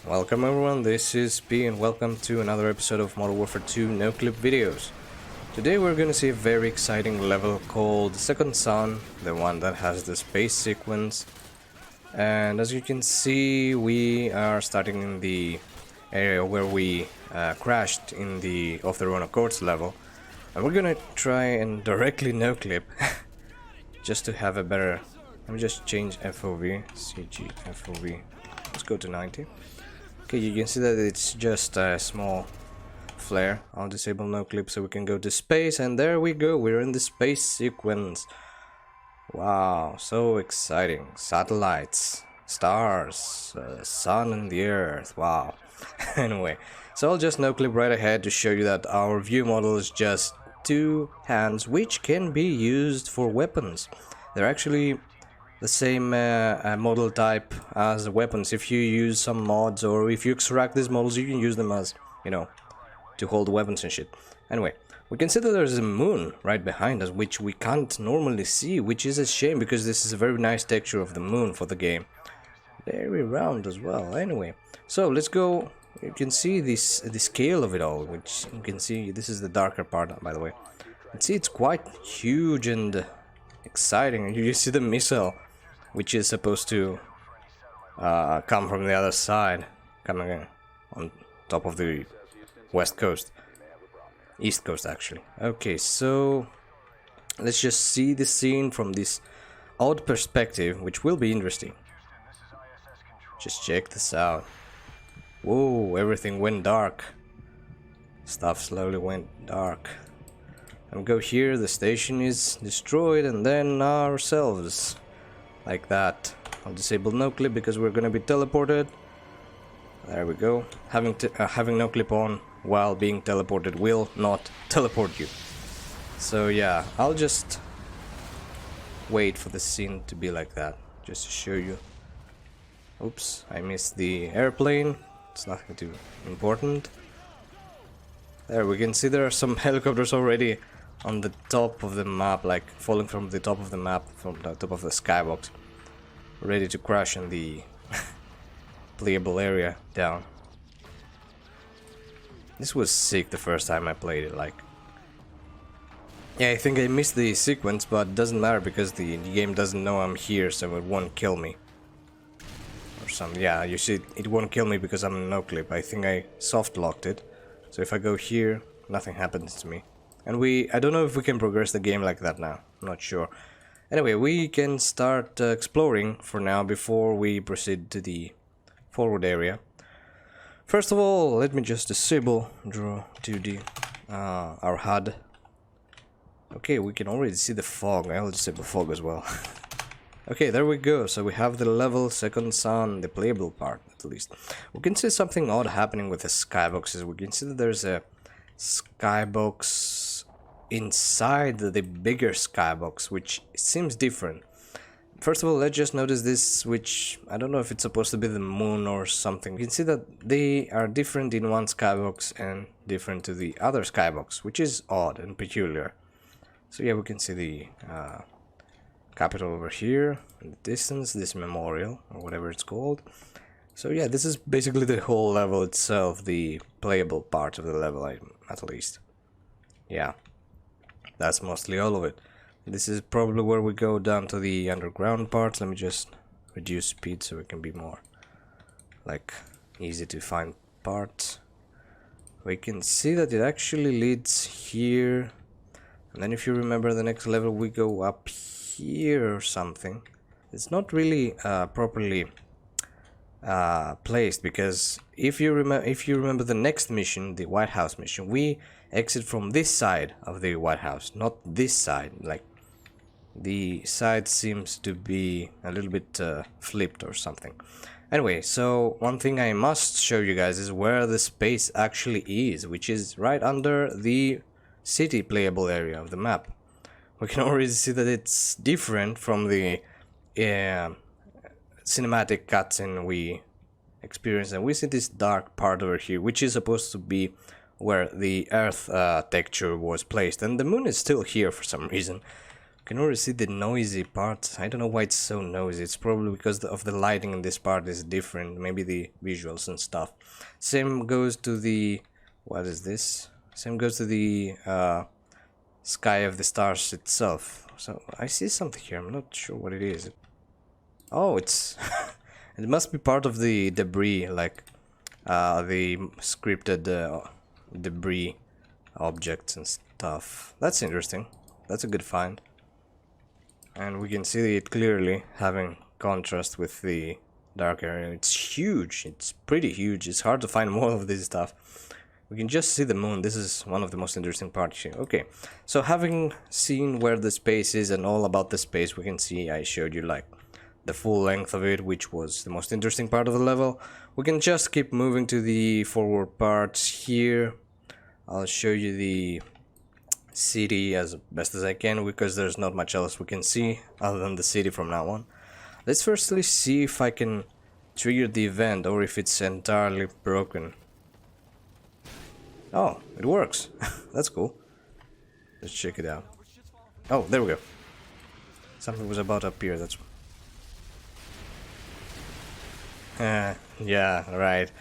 Welcome everyone, this is P and welcome to another episode of Modern Warfare 2 Noclip videos. Today we're gonna see a very exciting level called Second Sun, the one that has the space sequence. And as you can see, we are starting in the area where we crashed in the Off Their Own Accords level. And we're gonna try and directly noclip, just to have a better... Let me just change FOV, CG, FOV, let's go to 90. Okay, you can see that it's just a small flare. I'll disable noclip so we can go to space, and there we go, we're in the space sequence. Wow, so exciting. Satellites, stars, sun and the earth, wow. Anyway, so I'll just noclip right ahead to show you that our view model is just two hands which can be used for weapons. They're actually the same model type as weapons. If you use some mods or if you extract these models, you can use them as, you know, to hold weapons and shit. Anyway, we can see that there's a moon right behind us, which we can't normally see, which is a shame because this is a very nice texture of the moon for the game. Very round as well. Anyway, so let's go. You can see the scale of it all, which you can see. This is the darker part, by the way. You can see it's quite huge and exciting. You see the missile, which is supposed to come from the other side, coming on top of the west coast, east coast actually. Okay, so let's just see the scene from this odd perspective, which will be interesting. Just check this out. Whoa, everything went dark. Stuff slowly went dark. And go here, the station is destroyed, and then ourselves. Like that. I'll disable noclip because we're gonna be teleported. There we go. Having noclip on while being teleported will not teleport you. So yeah, I'll just wait for the scene to be like that, just to show you. Oops, I missed the airplane. It's nothing too important. There we can see there are some helicopters already on the top of the map, like falling from the top of the map, from the top of the skybox, ready to crash in the playable area down. This was sick the first time I played it, like... Yeah, I think I missed the sequence, but it doesn't matter because the game doesn't know I'm here, so it won't kill me. Or something. Yeah, you see, it won't kill me because I'm in noclip. I think I soft locked it. So if I go here, nothing happens to me. And I don't know if we can progress the game like that now. I'm not sure. Anyway, we can start exploring for now before we proceed to the forward area. First of all, let me just disable draw 2D our HUD. Okay, we can already see the fog. I'll disable fog as well. Okay, there we go. So we have the level Second Sun, the playable part at least. We can see something odd happening with the skyboxes. We can see that there's a skybox inside the bigger skybox, which seems different. First of all, let's just notice this, which I don't know if it's supposed to be the moon or something. You can see that they are different in one skybox and different to the other skybox, which is odd and peculiar. So yeah, we can see the capital over here in the distance, this memorial or whatever it's called. So yeah, this is basically the whole level itself, the playable part of the level, at least. Yeah, that's mostly all of it. This is probably where we go down to the underground parts. Let me just reduce speed so it can be more, like, easy to find parts. We can see that it actually leads here. And then if you remember the next level, we go up here or something. It's not really properly placed, because if you remember the next mission, the White House mission, we exit from this side of the White House, not this side. Like, the side seems to be a little bit flipped or something. Anyway, so one thing I must show you guys is where the space actually is, which is right under the city playable area of the map. We can already see that it's different from the cinematic cutscene we experienced, and we see this dark part over here, which is supposed to be where the Earth texture was placed, and the moon is still here for some reason. can already see the noisy part. I don't know why it's so noisy. It's probably because of the lighting in this part is different. Maybe the visuals and stuff. Same goes to the... what is this? Same goes to the sky of the stars itself. So I see something here. I'm not sure what it is. Oh, it's... it must be part of the debris, like the scripted debris objects and stuff. That's interesting. That's a good find. And we can see it clearly having contrast with the dark area. It's huge. It's pretty huge. It's hard to find more of this stuff. We can just see the moon. This is one of the most interesting parts here. Okay, so having seen where the space is and all about the space, we can see I showed you like the full length of it, which was the most interesting part of the level. We can just keep moving to the forward parts here. I'll show you the city as best as I can, because there's not much else we can see other than the city from now on. Let's firstly see if I can trigger the event or if it's entirely broken. Oh, it works. That's cool. Let's check it out. Oh, there we go. Something was about to appear, that's... yeah, right.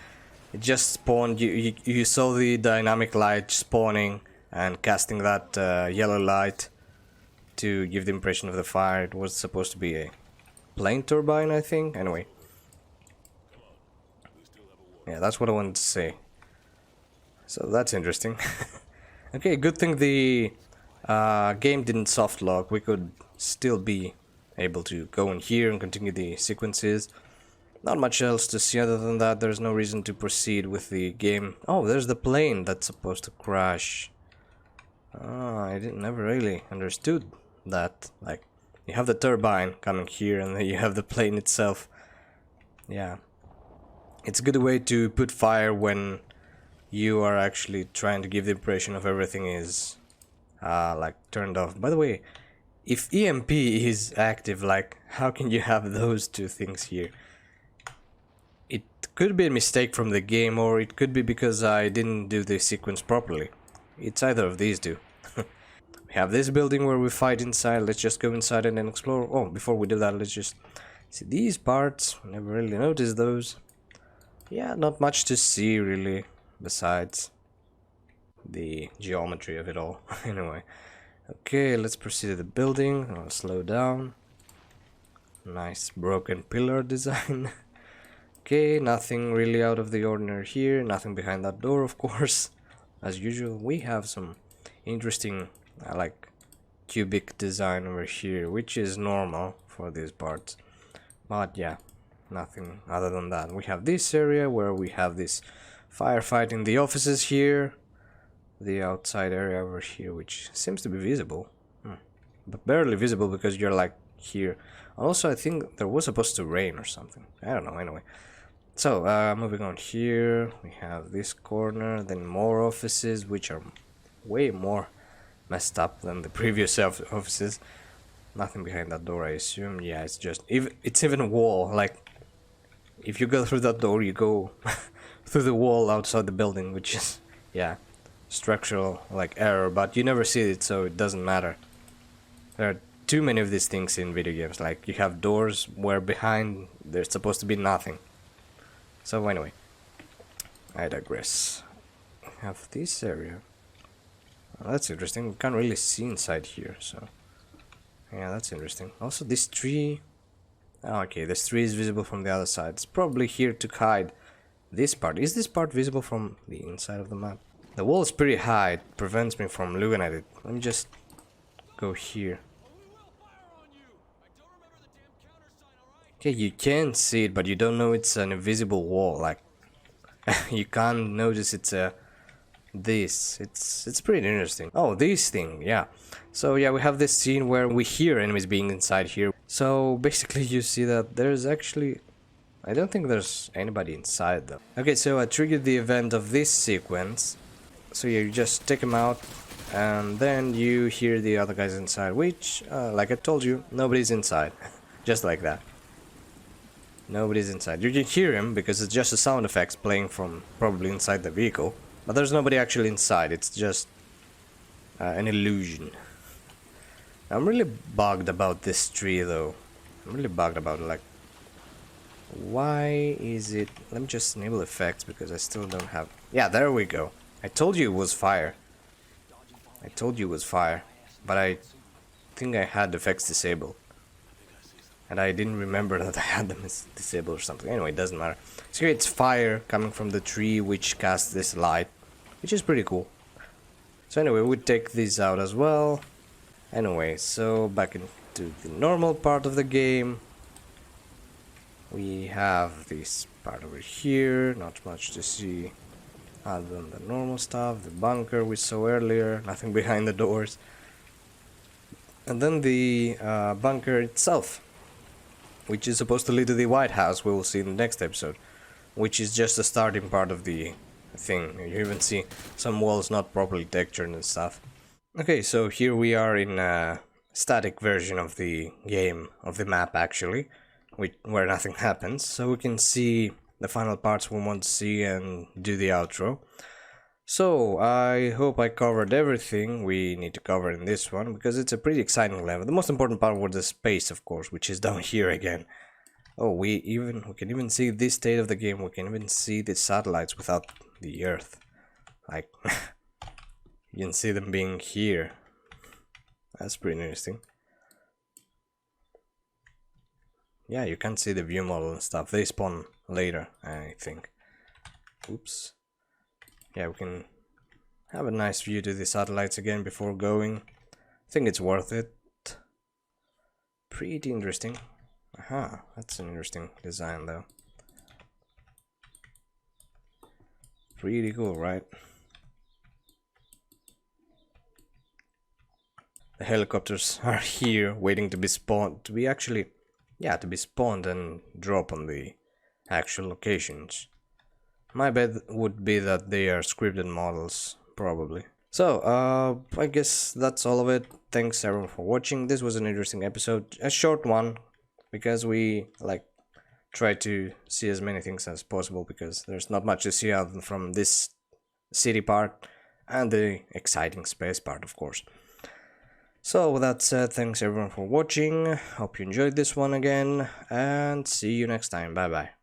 It just spawned, you saw the dynamic light spawning and casting that yellow light to give the impression of the fire. It was supposed to be a plane turbine, I think. Anyway. Yeah, that's what I wanted to say. So that's interesting. Okay, good thing the game didn't soft lock. We could still be able to go in here and continue the sequences. Not much else to see other than that. There's no reason to proceed with the game. Oh, there's the plane that's supposed to crash. I never really understood that. Like, you have the turbine coming here and then you have the plane itself. Yeah. It's a good way to put fire when you are actually trying to give the impression of everything is like turned off. By the way, if EMP is active, like, how can you have those two things here? It could be a mistake from the game, or it could be because I didn't do the sequence properly. It's either of these two. We have this building where we fight inside. Let's just go inside and then explore. Oh, before we do that, let's just see these parts. Never really noticed those. Yeah, not much to see really, besides the geometry of it all. Anyway, okay, let's proceed to the building. I'll slow down. Nice broken pillar design. Okay, nothing really out of the ordinary here. Nothing behind that door, of course. As usual, we have some interesting like cubic design over here, which is normal for these parts. But yeah, nothing other than that. We have this area where we have this firefight in the offices here. The outside area over here, which seems to be visible. But barely visible because you're like here. Also, I think there was supposed to rain or something. I don't know, anyway. So, moving on here, we have this corner, then more offices, which are way more messed up than the previous offices. Nothing behind that door, I assume. Yeah, it's just, it's even a wall. Like, if you go through that door, you go through the wall outside the building, which is, yeah, structural, like, error. But you never see it, so it doesn't matter. There are too many of these things in video games. Like, you have doors where behind there's supposed to be nothing. So anyway, I digress. We have this area. Oh, that's interesting. We can't really see inside here, so yeah, that's interesting. Also, this tree. Oh, okay, this tree is visible from the other side. It's probably here to hide this part. Is this part visible from the inside of the map? The wall is pretty high. It prevents me from looking at it. Let me just go here. Okay, you can see it, but you don't know it's an invisible wall. Like, you can't notice it's a this. It's pretty interesting. Oh, this thing, yeah. So yeah, we have this scene where we hear enemies being inside here. So basically, you see that there's actually, I don't think there's anybody inside though. Okay, so I triggered the event of this sequence. So yeah, you just take them out, and then you hear the other guys inside. Which, like I told you, nobody's inside. Just like that. Nobody's inside. You can hear him because it's just a sound effects playing from probably inside the vehicle. But there's nobody actually inside. It's just an illusion. I'm really bugged about this tree though. I'm really bugged about it, like, why is it... Let me just enable effects because I still don't have... Yeah, there we go. I told you it was fire. I told you it was fire, but I think I had effects disabled. And I didn't remember that I had them disabled or something. Anyway, it doesn't matter. So here it's fire coming from the tree which casts this light, which is pretty cool. So anyway, we take these out as well. Anyway, so back into the normal part of the game. We have this part over here, not much to see other than the normal stuff. The bunker we saw earlier, nothing behind the doors. And then the bunker itself, which is supposed to lead to the White House, we will see in the next episode, which is just the starting part of the thing. You even see some walls not properly textured and stuff. Okay, so here we are in a static version of the game, of the map actually, where nothing happens, so we can see the final parts we want to see and do the outro. So I hope I covered everything we need to cover in this one, because it's a pretty exciting level. The most important part was the space, of course, which is down here again. Oh, we can even see this state of the game. We can even see the satellites without the Earth. Like, you can see them being here. That's pretty interesting. Yeah, you can't see the view model and stuff. They spawn later, I think. Oops. Yeah, we can have a nice view to the satellites again before going. I think it's worth it. Pretty interesting. Aha, that's an interesting design though. Pretty cool, right? The helicopters are here waiting to be spawned, to be spawned and drop on the actual locations. My bet would be that they are scripted models, probably. So, I guess that's all of it. Thanks everyone for watching. This was an interesting episode, a short one, because we try to see as many things as possible, because there's not much to see other than from this city part and the exciting space part, of course. So with that said, thanks everyone for watching. Hope you enjoyed this one again, and see you next time. Bye bye.